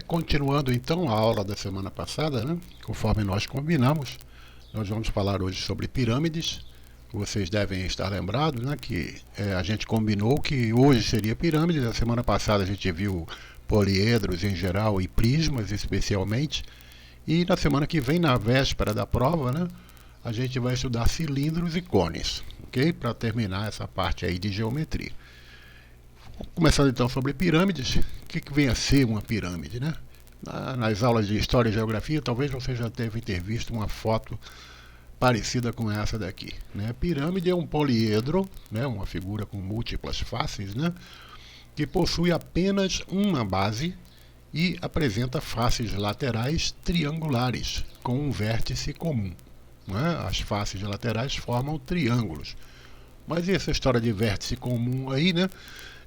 Continuando então a aula da semana passada, né? Conforme nós combinamos, nós vamos falar hoje sobre pirâmides. Vocês devem estar lembrados, né, que a gente combinou que hoje seria pirâmide. Na semana passada a gente viu poliedros em geral e prismas especialmente. E na semana que vem, na véspera da prova, né, a gente vai estudar cilindros e cones, ok? Para terminar essa parte aí de geometria. Começando então sobre pirâmides, o que vem a ser uma pirâmide, né? Nas aulas de História e Geografia, talvez você já deve ter visto uma foto parecida com essa daqui, né? Pirâmide é um poliedro, né? Uma figura com múltiplas faces, né? Que possui apenas uma base e apresenta faces laterais triangulares, com um vértice comum, né? As faces laterais formam triângulos. Mas e essa história de vértice comum aí, né?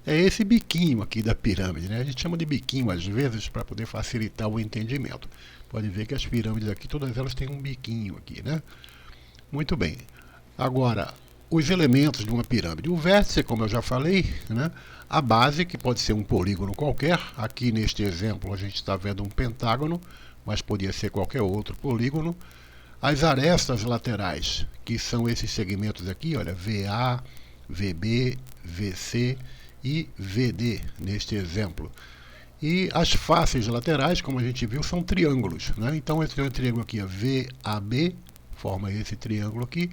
É esse biquinho aqui da pirâmide, né? A gente chama de biquinho às vezes para poder facilitar o entendimento. Pode ver que as pirâmides aqui, todas elas têm um biquinho aqui, né? Muito bem. Agora, os elementos de uma pirâmide. O vértice, como eu já falei, né? A base, que pode ser um polígono qualquer. Aqui neste exemplo a gente está vendo um pentágono, mas podia ser qualquer outro polígono. As arestas laterais, que são esses segmentos aqui, olha, VA, VB, VC e VD, neste exemplo. E as faces laterais, como a gente viu, são triângulos, né? Então, esse triângulo aqui, VAB, forma esse triângulo aqui.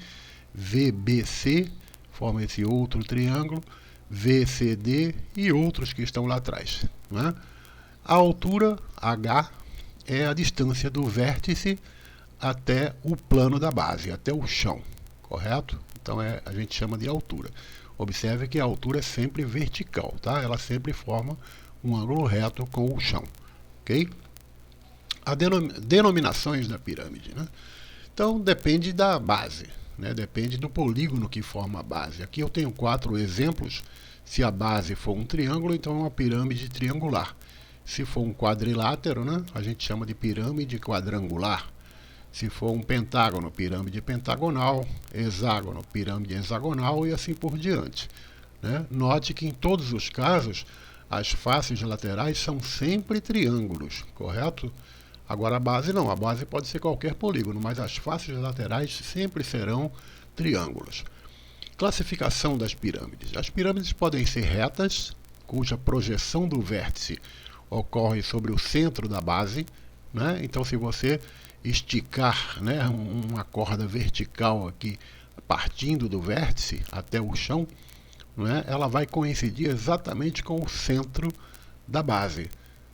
VBC, forma esse outro triângulo. VCD e outros que estão lá atrás, né? A altura, H, é a distância do vértice até o plano da base, até o chão, correto? Então a gente chama de altura. Observe que a altura é sempre vertical, tá? Ela sempre forma um ângulo reto com o chão, ok? As denominações da pirâmide, né? Então depende da base, né? Depende do polígono que forma a base. Aqui eu tenho 4 exemplos. Se a base for um triângulo, então é uma pirâmide triangular. Se for um quadrilátero, né? A gente chama de pirâmide quadrangular. Se for um pentágono, pirâmide pentagonal, hexágono, pirâmide hexagonal e assim por diante, né? Note que em todos os casos, as faces laterais são sempre triângulos, correto? Agora a base não, a base pode ser qualquer polígono, mas as faces laterais sempre serão triângulos. Classificação das pirâmides. As pirâmides podem ser retas, cuja projeção do vértice ocorre sobre o centro da base, né? Então se você esticar, né, uma corda vertical aqui partindo do vértice até o chão, né, ela vai coincidir exatamente com o centro da base,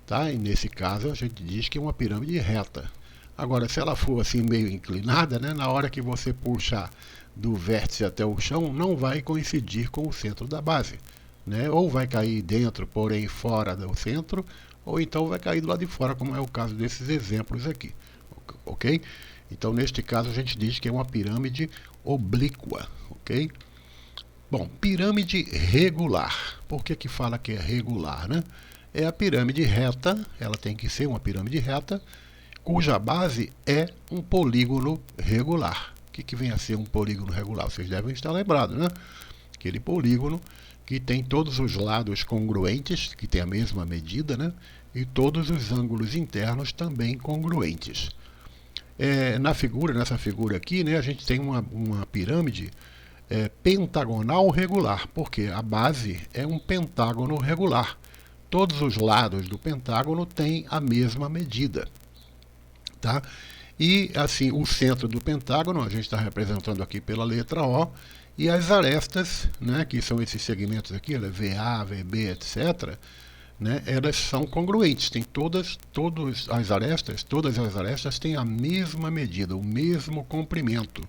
tá? E nesse caso a gente diz que é uma pirâmide reta. Agora, se ela for assim meio inclinada, né, na hora que você puxar do vértice até o chão, não vai coincidir com o centro da base, né? Ou vai cair dentro, porém fora do centro, ou então vai cair do lado de fora, como é o caso desses exemplos aqui. Ok? Então, neste caso, a gente diz que é uma pirâmide oblíqua, ok? Bom, pirâmide regular. Por que fala que é regular, né? É a pirâmide reta, ela tem que ser uma pirâmide reta, cuja base é um polígono regular. O que vem a ser um polígono regular? Vocês devem estar lembrados, né? Aquele polígono que tem todos os lados congruentes, que tem a mesma medida, né? E todos os ângulos internos também congruentes. Nessa figura aqui, né, a gente tem uma pirâmide pentagonal regular, porque a base é um pentágono regular. Todos os lados do pentágono têm a mesma medida, tá? E assim, o centro do pentágono a gente está representando aqui pela letra O, e as arestas, né, que são esses segmentos aqui, VA, VB, etc., né, elas são congruentes, tem todas as arestas têm a mesma medida, o mesmo comprimento,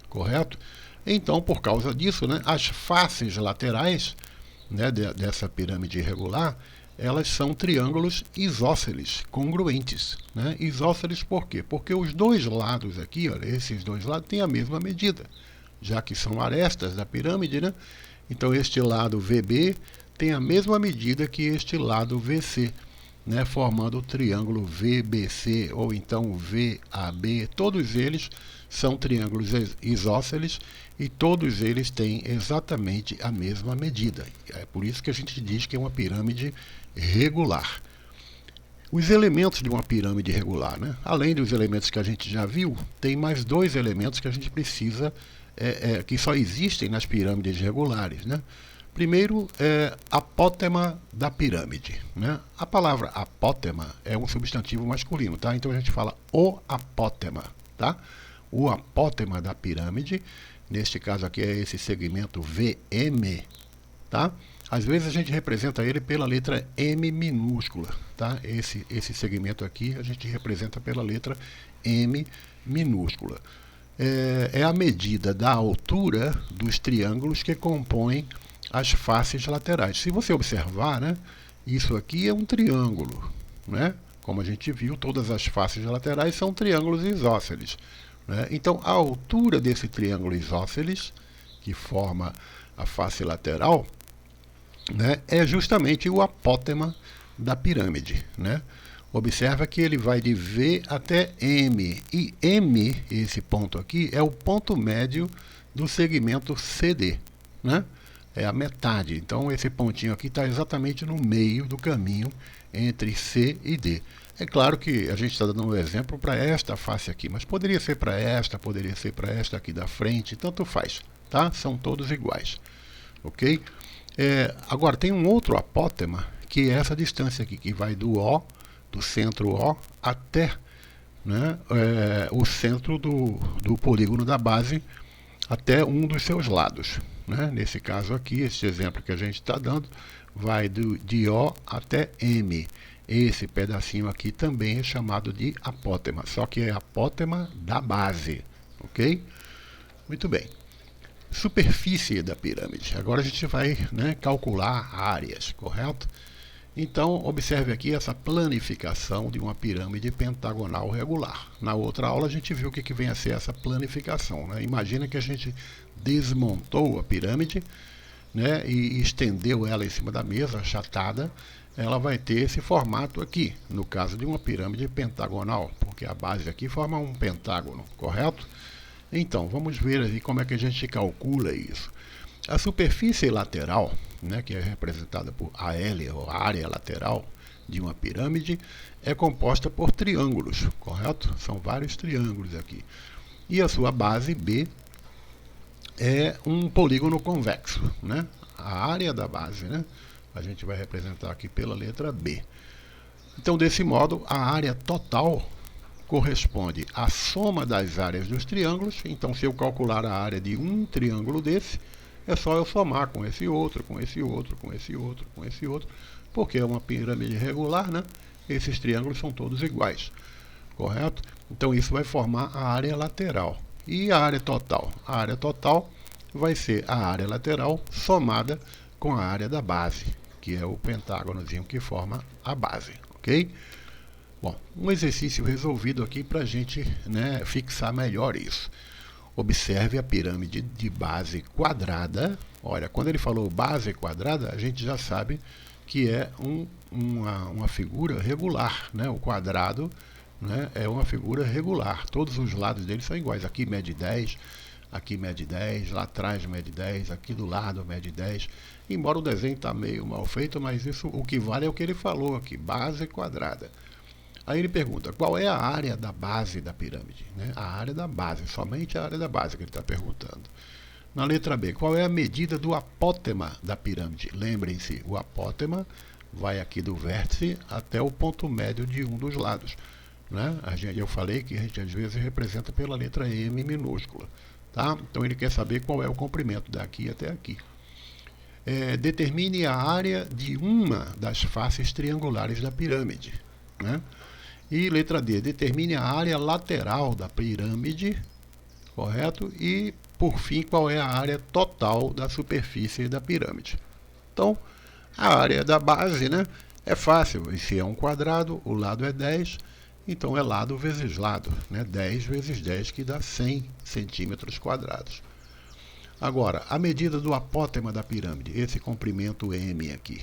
correto? Então, por causa disso, né, as faces laterais, né, dessa pirâmide irregular, elas são triângulos isósceles, congruentes, né? Isósceles por quê? Porque os dois lados aqui, olha, esses dois lados têm a mesma medida, já que são arestas da pirâmide, né? Então este lado VB tem a mesma medida que este lado VC, né, formando o triângulo VBC ou então VAB. Todos eles são triângulos isósceles e todos eles têm exatamente a mesma medida. É por isso que a gente diz que é uma pirâmide regular. Os elementos de uma pirâmide regular, né? Além dos elementos que a gente já viu, tem mais dois elementos que a gente precisa, que só existem nas pirâmides regulares, né? Primeiro é apótema da pirâmide, né? A palavra apótema é um substantivo masculino, tá? Então a gente fala o apótema, tá? O apótema da pirâmide, neste caso aqui é esse segmento VM, tá? Às vezes a gente representa ele pela letra M minúscula, tá? Esse segmento aqui a gente representa pela letra M minúscula. É a medida da altura dos triângulos que compõem as faces laterais. Se você observar, né, isso aqui é um triângulo, né? Como a gente viu, todas as faces laterais são triângulos isósceles, né? Então, a altura desse triângulo isósceles, que forma a face lateral, né, é justamente o apótema da pirâmide, né? Observa que ele vai de V até M, e M, esse ponto aqui, é o ponto médio do segmento CD, né? É a metade. Então esse pontinho aqui está exatamente no meio do caminho entre C e D. É claro que a gente está dando um exemplo para esta face aqui, mas poderia ser para esta aqui da frente, tanto faz, tá? São todos iguais, ok? Agora tem um outro apótema, que é essa distância aqui, que vai do O, do centro O, até, né, o centro do polígono da base, até um dos seus lados, né? Nesse caso aqui, esse exemplo que a gente está dando, vai de O até M. Esse pedacinho aqui também é chamado de apótema, só que é apótema da base, ok? Muito bem. Superfície da pirâmide. Agora a gente vai, né, calcular áreas, correto? Então, observe aqui essa planificação de uma pirâmide pentagonal regular. Na outra aula a gente viu o que vem a ser essa planificação, né? Imagina que a gente desmontou a pirâmide, né, e estendeu ela em cima da mesa, achatada. Ela vai ter esse formato aqui, no caso de uma pirâmide pentagonal, porque a base aqui forma um pentágono, correto? Então, vamos ver aí como é que a gente calcula isso. A superfície lateral, né, que é representada por AL, ou área lateral de uma pirâmide, é composta por triângulos, correto? São vários triângulos aqui. E a sua base, B, é um polígono convexo, né? A área da base, né? A gente vai representar aqui pela letra B. Então, desse modo, a área total corresponde à soma das áreas dos triângulos. Então, se eu calcular a área de um triângulo desse, é só eu somar com esse outro, com esse outro, com esse outro, com esse outro, porque é uma pirâmide regular, né? Esses triângulos são todos iguais, correto? Então isso vai formar a área lateral. E a área total? A área total vai ser a área lateral somada com a área da base, que é o pentágonozinho que forma a base, ok? Bom, um exercício resolvido aqui para a gente, né, fixar melhor isso. Observe a pirâmide de base quadrada. Olha, quando ele falou base quadrada, a gente já sabe que é uma figura regular, né? O quadrado, né, é uma figura regular. Todos os lados dele são iguais. Aqui mede 10, aqui mede 10, lá atrás mede 10, aqui do lado mede 10. Embora o desenho está meio mal feito, mas isso, o que vale é o que ele falou aqui, base quadrada. Aí ele pergunta, qual é a área da base da pirâmide? Né? A área da base, somente a área da base que ele está perguntando. Na letra B, qual é a medida do apótema da pirâmide? Lembrem-se, o apótema vai aqui do vértice até o ponto médio de um dos lados, né? Eu falei que a gente às vezes representa pela letra M minúscula. Tá? Então ele quer saber qual é o comprimento daqui até aqui. Determine a área de uma das faces triangulares da pirâmide. Né? E letra D, determine a área lateral da pirâmide, correto? E, por fim, qual é a área total da superfície da pirâmide. Então, a área da base, né, é fácil. Se é um quadrado, o lado é 10, então é lado vezes lado, né? 10 vezes 10, que dá 100 centímetros quadrados. Agora, a medida do apótema da pirâmide, esse comprimento M aqui,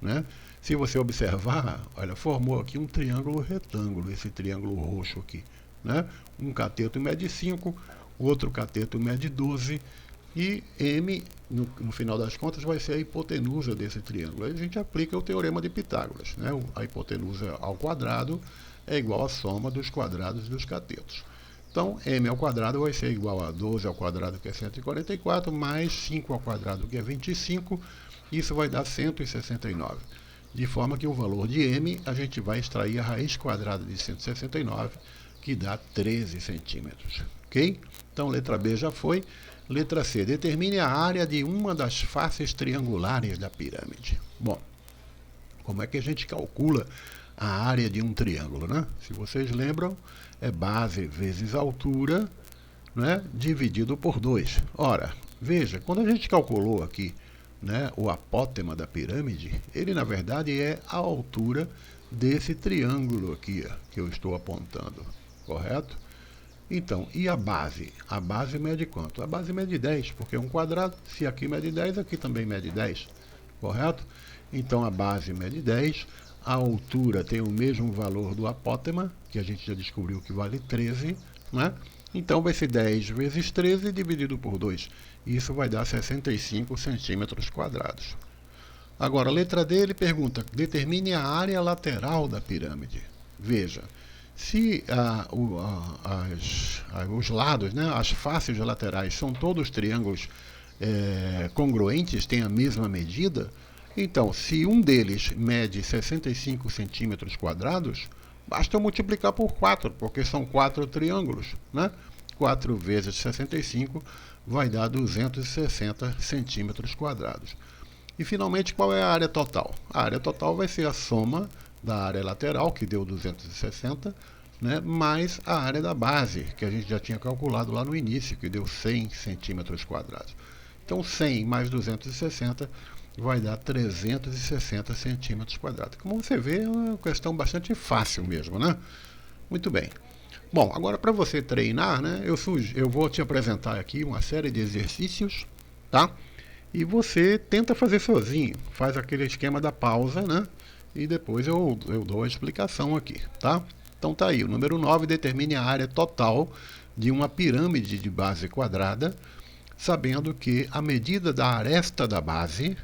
né? Se você observar, olha, formou aqui um triângulo retângulo, esse triângulo roxo aqui, né? Um cateto mede 5, outro cateto mede 12, E M, no final das contas, vai ser a hipotenusa desse triângulo. Aí a gente aplica o teorema de Pitágoras, né? A hipotenusa ao quadrado é igual à soma dos quadrados dos catetos. Então, m ao quadrado vai ser igual a 12 ao quadrado, que é 144, mais 5 ao quadrado, que é 25. Isso vai dar 169. De forma que o valor de m, a gente vai extrair a raiz quadrada de 169, que dá 13 centímetros. Ok? Então, letra B já foi. Letra C, determine a área de uma das faces triangulares da pirâmide. Bom, como é que a gente calcula a área de um triângulo, né? Se vocês lembram, é base vezes altura, né, dividido por 2. Ora, veja, quando a gente calculou aqui, né, o apótema da pirâmide, ele na verdade é a altura desse triângulo aqui, ó, que eu estou apontando, correto? Então, e a base? A base mede quanto? A base mede 10, porque é um quadrado. Se aqui mede 10, aqui também mede 10, correto? Então, a base mede 10. A altura tem o mesmo valor do apótema, que a gente já descobriu que vale 13, né? Então, vai ser 10 vezes 13 dividido por 2. Isso vai dar 65 centímetros quadrados. Agora, a letra D, ele pergunta, determine a área lateral da pirâmide. Veja, se os lados, né, as faces laterais são todos triângulos congruentes, têm a mesma medida, então, se um deles mede 65 centímetros quadrados, basta multiplicar por 4, porque são 4 triângulos, né? 4 vezes 65 vai dar 260 centímetros quadrados. E, finalmente, qual é a área total? A área total vai ser a soma da área lateral, que deu 260, né, mais a área da base, que a gente já tinha calculado lá no início, que deu 100 centímetros quadrados. Então, 100 mais 260 vai dar 360 centímetros quadrados. Como você vê, é uma questão bastante fácil mesmo, né? Muito bem. Bom, agora para você treinar, né, eu vou te apresentar aqui uma série de exercícios, tá? E você tenta fazer sozinho, faz aquele esquema da pausa, né? E depois eu dou a explicação aqui, tá? Então tá aí, o número 9, determine a área total de uma pirâmide de base quadrada, sabendo que a medida da aresta da base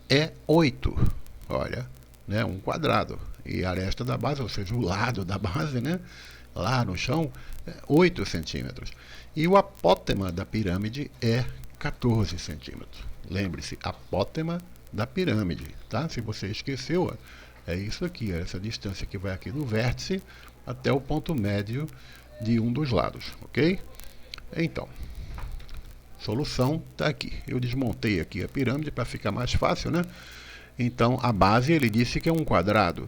é 8. Olha, né, um quadrado. E a aresta da base, ou seja, o lado da base, né, lá no chão, é 8 centímetros. E o apótema da pirâmide é 14 centímetros. Lembre-se, apótema da pirâmide, tá? Se você esqueceu, é isso aqui, essa distância que vai aqui do vértice até o ponto médio de um dos lados, ok? Então, solução está aqui. Eu desmontei aqui a pirâmide para ficar mais fácil, né? Então, a base, ele disse que é um quadrado.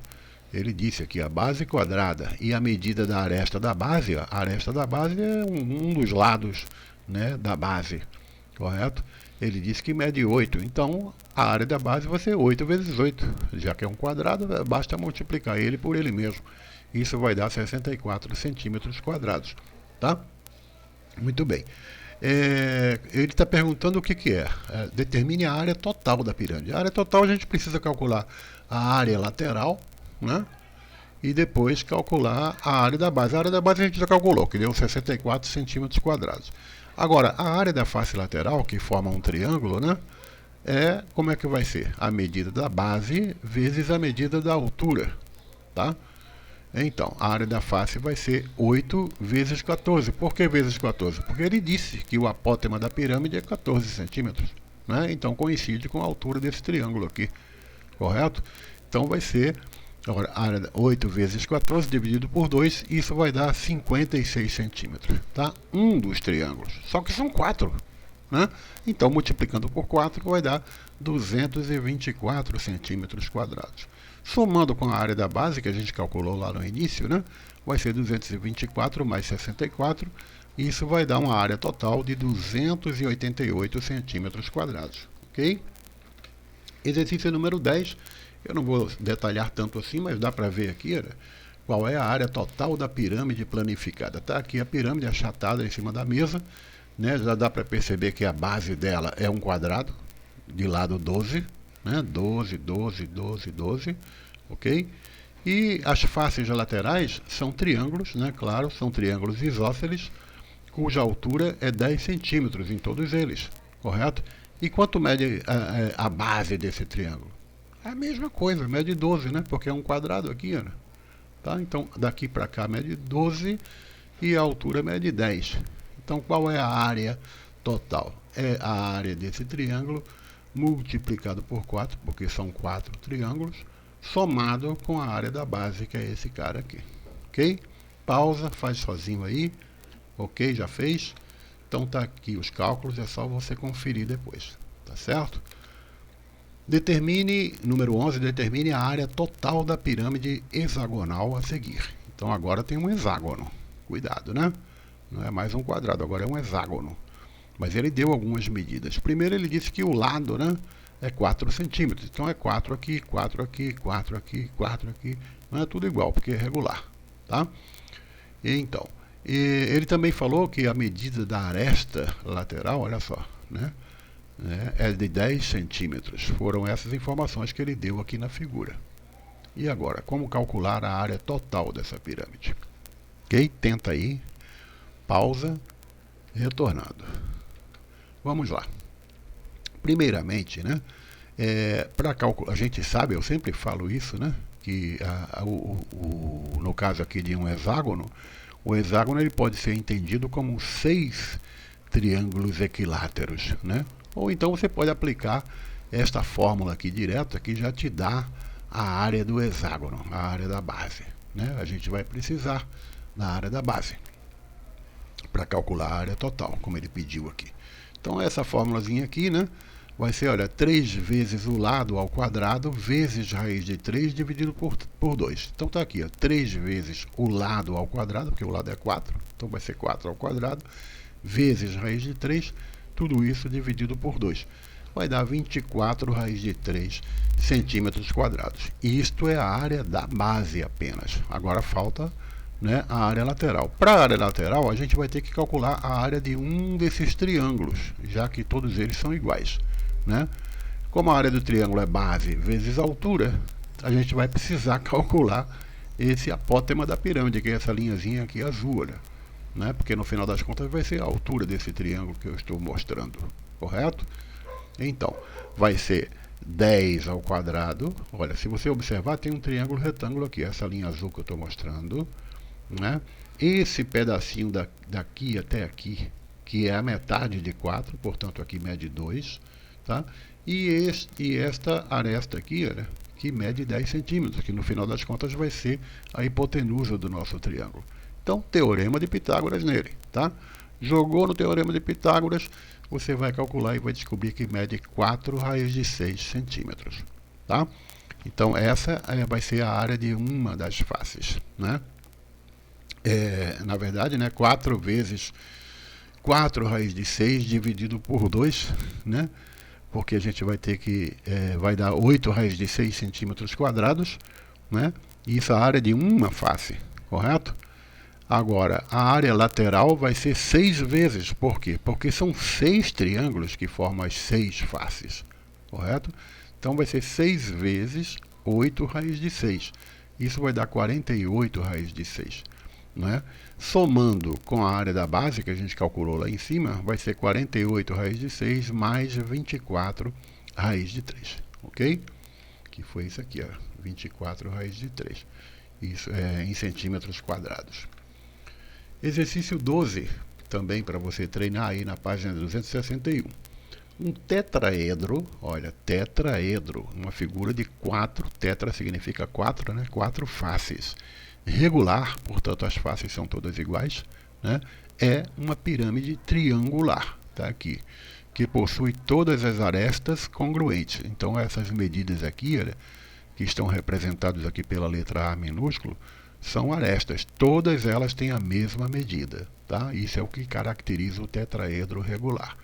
Ele disse aqui a base quadrada e a medida da aresta da base, a aresta da base é um dos lados, né, da base, correto? Ele disse que mede 8, então a área da base vai ser 8 vezes 8. Já que é um quadrado, basta multiplicar ele por ele mesmo. Isso vai dar 64 centímetros quadrados, tá? Muito bem. Ele está perguntando o que é. Determine a área total da pirâmide. A área total a gente precisa calcular a área lateral, né? E depois calcular a área da base. A área da base a gente já calculou, que deu 64 centímetros quadrados. Agora, a área da face lateral, que forma um triângulo, né? Como é que vai ser? A medida da base vezes a medida da altura, tá? Então, a área da face vai ser 8 vezes 14. Por que vezes 14? Porque ele disse que o apótema da pirâmide é 14 centímetros. Né? Então, coincide com a altura desse triângulo aqui. Correto? Então, vai ser agora, a área 8 vezes 14 dividido por 2. Isso vai dar 56 centímetros. Tá? Um dos triângulos. Só que são 4. Né? Então, multiplicando por 4 vai dar 224 centímetros quadrados. Somando com a área da base, que a gente calculou lá no início, né, vai ser 224 mais 64. E isso vai dar uma área total de 288 centímetros quadrados. Ok? Exercício número 10. Eu não vou detalhar tanto assim, mas dá para ver aqui, né, qual é a área total da pirâmide planificada. Está aqui a pirâmide achatada em cima da mesa. Né, já dá para perceber que a base dela é um quadrado, de lado 12. Né? 12, 12, 12, 12, ok? E as faces laterais são triângulos, né? Claro, são triângulos isósceles, cuja altura é 10 centímetros em todos eles, correto? E quanto mede a base desse triângulo? É a mesma coisa, mede 12, né? Porque é um quadrado aqui, né? Tá? Então, daqui para cá mede 12 e a altura mede 10. Então, qual é a área total? É a área desse triângulo multiplicado por 4, porque são 4 triângulos, somado com a área da base, que é esse cara aqui. Ok? Pausa, faz sozinho aí. Ok, já fez? Então tá aqui os cálculos, é só você conferir depois. Tá certo? Determine, número 11, determine a área total da pirâmide hexagonal a seguir. Então agora tem um hexágono. Cuidado, né? Não é mais um quadrado, agora é um hexágono. Mas ele deu algumas medidas. Primeiro ele disse que o lado, né, é 4 centímetros. Então é 4 aqui, 4 aqui, 4 aqui, 4 aqui. Não é tudo igual, porque é regular. Tá? Então, ele também falou que a medida da aresta lateral, olha só, né, é de 10 centímetros. Foram essas informações que ele deu aqui na figura. E agora, como calcular a área total dessa pirâmide? Ok? Tenta aí. Pausa. Retornando. Vamos lá. Primeiramente, né, para calcular, a gente sabe, eu sempre falo isso, né, que no caso aqui de um hexágono, o hexágono ele pode ser entendido como 6 triângulos equiláteros, né? Ou então você pode aplicar esta fórmula aqui direta, que já te dá a área do hexágono, a área da base, né? A gente vai precisar da área da base para calcular a área total, como ele pediu aqui. Então essa fórmulazinha aqui, né, vai ser, olha, 3 vezes o lado ao quadrado vezes raiz de 3 dividido por 2. Então está aqui, ó, 3 vezes o lado ao quadrado, porque o lado é 4, então vai ser 4 ao quadrado, vezes raiz de 3, tudo isso dividido por 2. Vai dar 24 raiz de 3 centímetros quadrados. Isto é a área da base apenas. Agora falta, né, a área lateral. Para a área lateral, a gente vai ter que calcular a área de um desses triângulos, já que todos eles são iguais, né? Como a área do triângulo é base vezes altura, a gente vai precisar calcular esse apótema da pirâmide, que é essa linhazinha aqui azul, olha, né? Porque no final das contas vai ser a altura desse triângulo que eu estou mostrando, correto? Então, vai ser 10 ao quadrado. Olha, se você observar, tem um triângulo retângulo aqui, essa linha azul que eu estou mostrando, né? Esse pedacinho daqui até aqui, que é a metade de 4, portanto aqui mede 2, tá? E esta aresta aqui, olha, que mede 10 centímetros, que no final das contas vai ser a hipotenusa do nosso triângulo. Então, teorema de Pitágoras nele, tá? Jogou no teorema de Pitágoras, você vai calcular e vai descobrir que mede 4 raiz de 6 centímetros, tá? Então, essa vai ser a área de uma das faces, né? Na verdade, né, 4 vezes 4 raiz de 6 dividido por 2, né? Porque a gente vai ter que, vai dar 8 raiz de 6 centímetros quadrados, né? E isso é a área de uma face, correto? Agora, a área lateral vai ser 6 vezes, por quê? Porque são 6 triângulos que formam as 6 faces, correto? Então vai ser 6 vezes 8 raiz de 6. Isso vai dar 48 raiz de 6. Né? Somando com a área da base, que a gente calculou lá em cima, vai ser 48 raiz de 6 mais 24 raiz de 3, ok? Que foi isso aqui, ó, 24 raiz de 3. Isso é em centímetros quadrados. Exercício 12, também para você treinar aí na página 261. Um tetraedro, olha, tetraedro, uma figura de 4, tetra significa 4, né? 4 faces. Regular, portanto as faces são todas iguais, né? É uma pirâmide triangular, tá aqui, que possui todas as arestas congruentes. Então essas medidas aqui, olha, que estão representadas aqui pela letra A minúsculo, são arestas, todas elas têm a mesma medida, tá? Isso é o que caracteriza o tetraedro regular.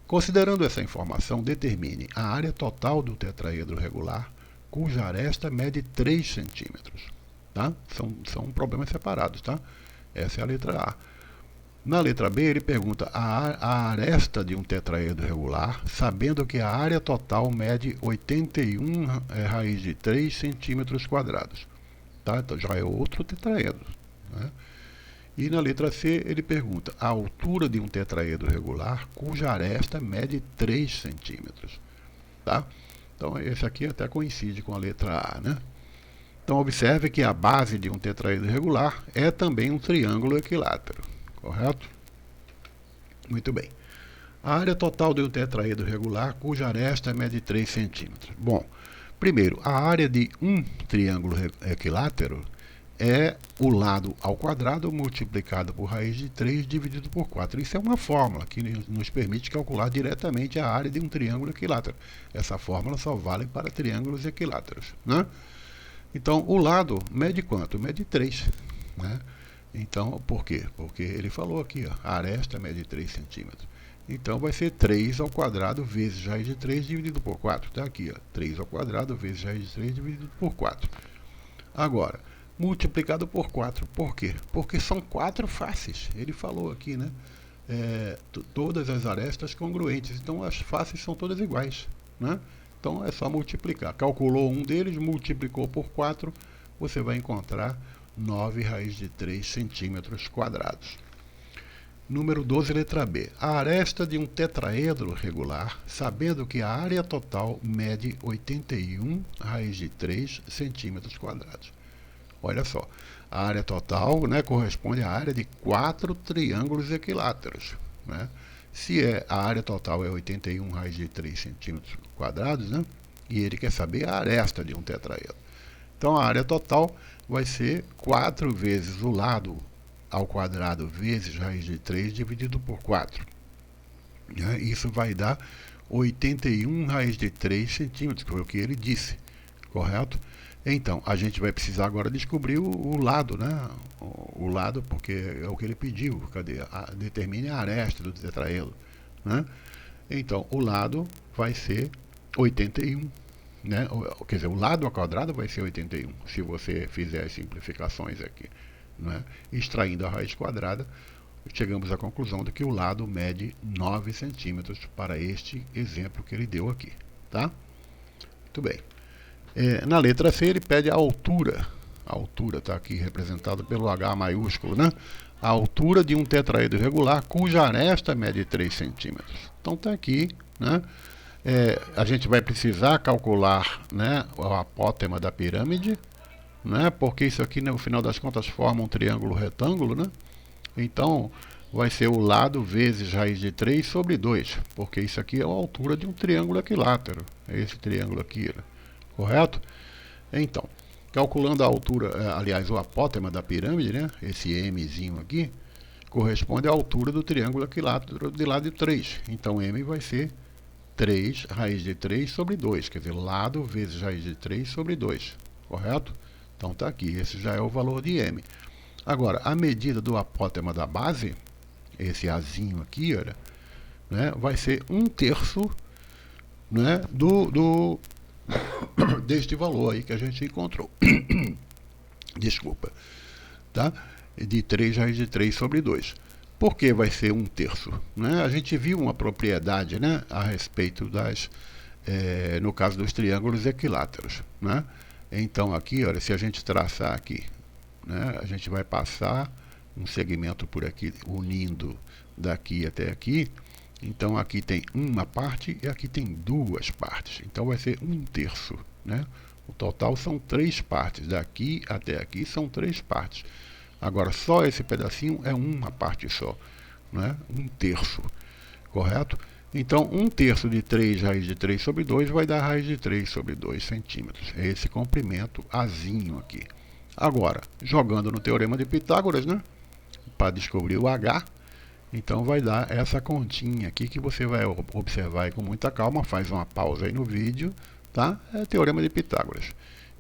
Considerando essa informação, determine a área total do tetraedro regular, cuja aresta mede 3 centímetros. Tá? São problemas separados, tá? Essa é a letra A. Na letra B, ele pergunta a aresta de um tetraedro regular, sabendo que a área total mede 81 raiz de 3 centímetros quadrados. Tá? Então já é outro tetraedro, né? E na letra C ele pergunta a altura de um tetraedro regular cuja aresta mede 3 centímetros. Tá? Então esse aqui até coincide com a letra A, né? Então observe que a base de um tetraedro regular é também um triângulo equilátero, correto? Muito bem. A área total de um tetraedro regular cuja aresta mede 3 centímetros. Bom, primeiro, a área de um triângulo equilátero é o lado ao quadrado multiplicado por raiz de 3 dividido por 4. Isso é uma fórmula que nos permite calcular diretamente a área de um triângulo equilátero. Essa fórmula só vale para triângulos equiláteros, né? Então, o lado mede quanto? Mede 3, né? Então, por quê? Porque ele falou aqui, ó, a aresta mede 3 centímetros. Então, vai ser 3 ao quadrado vezes raiz de 3 dividido por 4. Está aqui, ó, 3 ao quadrado vezes raiz de 3 dividido por 4. Agora, multiplicado por 4. Por quê? Porque são 4 faces. Ele falou aqui, né? Todas as arestas congruentes. Então, as faces são todas iguais, né? Então, é só multiplicar. Calculou um deles, multiplicou por 4, você vai encontrar 9 raiz de 3 centímetros quadrados. Número 12, letra B. A aresta de um tetraedro regular, sabendo que a área total mede 81 raiz de 3 centímetros quadrados. Olha só, a área total, né, corresponde à área de 4 triângulos equiláteros, né? Se a área total é 81 raiz de 3 centímetros quadrados, né, e ele quer saber a aresta de um tetraedro. Então, a área total vai ser 4 vezes o lado ao quadrado vezes raiz de 3 dividido por 4. Né? Isso vai dar 81 raiz de 3 centímetros, que foi o que ele disse, correto? Então, a gente vai precisar agora descobrir o lado, né? O lado, porque é o que ele pediu. Cadê? Determine a aresta do tetraedro, né? Então, o lado vai ser 81, né? Quer dizer, o lado ao quadrado vai ser 81, se você fizer as simplificações aqui, né? Extraindo a raiz quadrada, chegamos à conclusão de que o lado mede 9 centímetros para este exemplo que ele deu aqui, tá? Muito bem. Na letra C ele pede a altura. A altura está aqui representada pelo H maiúsculo, né? A altura de um tetraedro regular cuja aresta mede 3 centímetros. Então está aqui, né? A gente vai precisar calcular, né, a apótema da pirâmide, né? Porque isso aqui, no final das contas, forma um triângulo retângulo, né? Então vai ser o lado vezes raiz de 3 sobre 2, porque isso aqui é a altura de um triângulo equilátero. É esse triângulo aqui, né? Correto? Então, calculando a altura, aliás, o apótema da pirâmide, né? Esse Mzinho aqui, corresponde à altura do triângulo equilátero de lado de 3. Então, M vai ser 3 raiz de 3 sobre 2, quer dizer, lado vezes raiz de 3 sobre 2, correto? Então, está aqui, esse já é o valor de M. Agora, a medida do apótema da base, esse Azinho aqui, olha, né, vai ser 1/3, né, deste valor aí que a gente encontrou. Desculpa. Tá? De 3 raiz de 3 sobre 2. Por que vai ser 1/3? Né? A gente viu uma propriedade, né, a respeito das, no caso dos triângulos equiláteros. Né? Então aqui, olha, se a gente traçar aqui, né, a gente vai passar um segmento por aqui, unindo daqui até aqui. Então aqui tem uma parte e aqui tem duas partes. Então vai ser 1/3, né? O total são 3 partes. Daqui até aqui são 3 partes. Agora só esse pedacinho é uma parte só, né? 1/3, correto? Então 1/3 de 3 raiz de 3 sobre 2 vai dar raiz de 3 sobre 2 centímetros. É esse comprimento Azinho aqui. Agora, jogando no Teorema de Pitágoras, né, para descobrir o H, então vai dar essa continha aqui que você vai observar aí com muita calma, faz uma pausa aí no vídeo, tá? É Teorema de Pitágoras.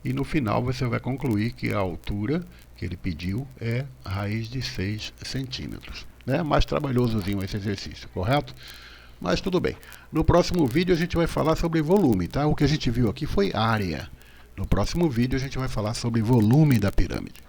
E no final você vai concluir que a altura que ele pediu é raiz de 6 centímetros. Né? Mais trabalhosozinho esse exercício, correto? Mas tudo bem. No próximo vídeo a gente vai falar sobre volume, tá? O que a gente viu aqui foi área. No próximo vídeo a gente vai falar sobre volume da pirâmide.